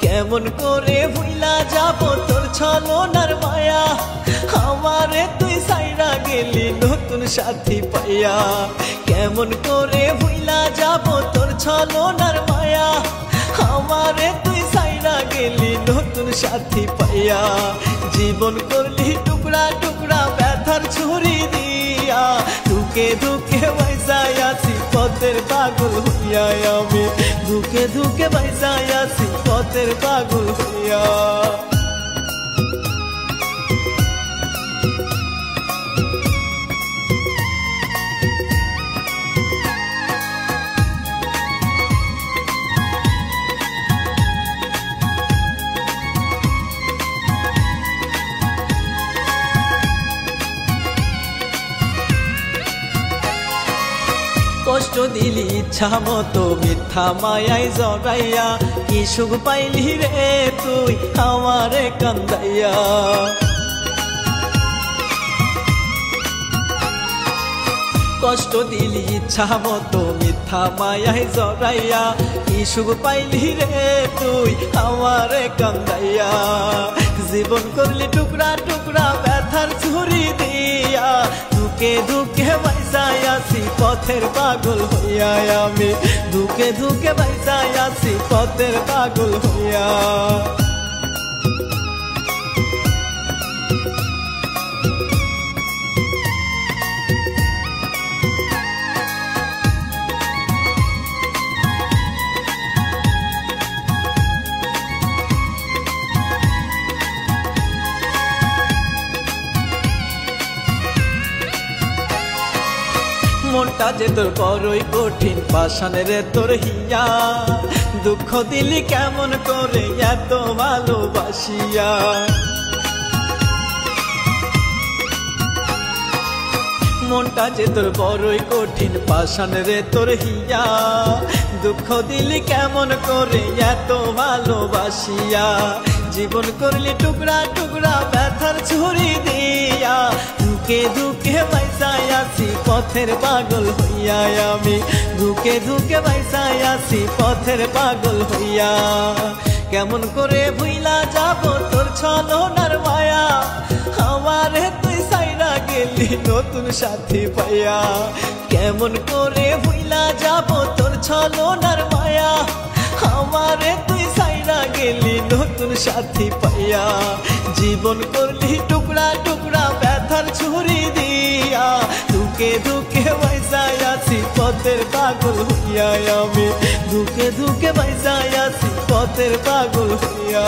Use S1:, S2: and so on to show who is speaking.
S1: কেমন করে ভুইলা যাব তোর ছলনার মায়া আমারে তুই সাইরা গেলি নতুন সাথী পাইয়া কেমন করে ভুইলা যাব তোর ছলনার মায়া আমারে তুই সাইরা গেলি নতুন সাথী পাইয়া জীবন করলি টুকরা টুকরা ব্যথার ছুরি দিয়া ধুকে ধুকে বাইসায় আছি পথের পাগল হইয়া আমি ধুকে ধুকে বাইসায় আছি পথের পাগল হইয়া কষ্ট দিলি ইচ্ছা মতো মিথ্যা মায়ায় জড়াইয়া কি সুখ পাইলি রে তুই আমারে কান্দাইয়া কষ্ট দিলি ইচ্ছা মতো মিথ্যা মায়ায় জড়াইয়া কি সুখ পাইলি রে তুই আমারে কান্দাইয়া জীবন করলি টুকরা টুকরা ব্যথার ছুরি দিয়া ধুকে ধুকে বাইসায় আছি পথের পাগল হইয়া আমি ধুকে ধুকে বাইসায় আছি পথের পাগল হইয়া মনটা যে তোর বড়ই কঠিন পাষাণের তোর হিয়া দুঃখ দিলি কেমন করে এত ভালোবাসিয়া মনটা যে তোর বড়ই কঠিন পাষাণের তোর হিয়া দুঃখ দিলি কেমন করে এত ভালোবাসিয়া জীবন করলি টুকরা টুকরা ব্যথার ছুরি দিয়া ধুকে ধুকে বাইসায় আছি পথের পাগল হইয়া আমি ধুকে ধুকে বাইসায় আছি পথের পাগল হইয়া কেমন করে ভুইলা যাব তোর ছলনার মায়া আমারে তুই সাইরা গেলি নতুন সাথী পাইয়া কেমন করে ভুইলা যাব তোর ছলনার মায়া আমারে তুই সাইরা গেলি নতুন সাথী পাইয়া জীবন করলি টুকরা টুকরা ব্যথার ছুরি দিয়া ধুকে ধুকে বাইসায় আছি পথের পাগল হইয়া আমি ধুকে ধুকে বাইসায় আছি পথের পাগল হইয়া